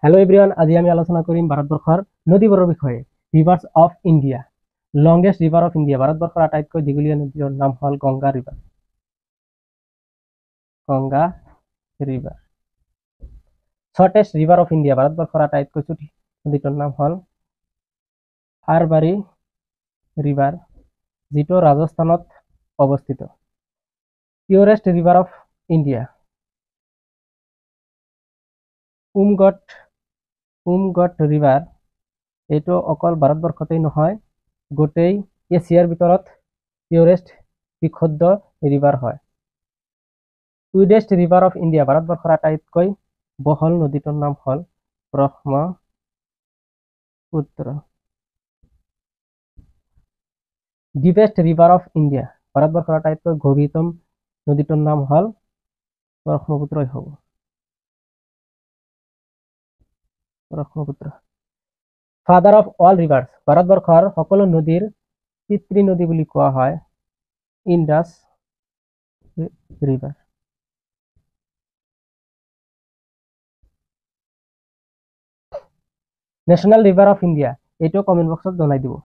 Hello এভৰিওয়ান, আজি আমি আলোচনা কৰিম ভাৰতবৰ্ষৰ নদীবোৰৰ বিষয়ে। Rivers of India. Longest river of India. ভাৰতবৰ্ষৰ আটাইতকৈ দীঘলীয়া নদীৰ নাম হ'ল Ganga river. Ganga river. Shortest river of India. ভাৰতবৰ্ষৰ আটাইতকৈ চুটি নদীটোৰ নাম হ'ল আৰবাৰী ৰিভাৰ, যিটো ৰাজস্থানত অৱস্থিত। Purest river of India. Umngot river. এইটো অকল ভাৰতবৰ্ষতেই নহয়, গোটেই এছিয়াৰ ভিতৰত পিয়ৰেষ্ট বিশুদ্ধ ৰিভাৰ হয়। Widest river of India. ভাৰতবৰ্ষৰ আটাইতকৈ বহল নদীটোৰ নাম হ'ল Brahmaputra. Deepest river of India. ভাৰতবৰ্ষৰ আটাইতকৈ গভীৰতম নদীটোৰ নাম হ'ল ব্ৰহ্মপুত্ৰই হ'ব। Brahmaputra. Father of all rivers. ভাৰতবৰ্ষৰ সকলো নদীৰ পিতৃ নদী বুলি কোৱা হয় Indus river. National river of India. এইটো কমেণ্ট বক্সত জনাই দিব।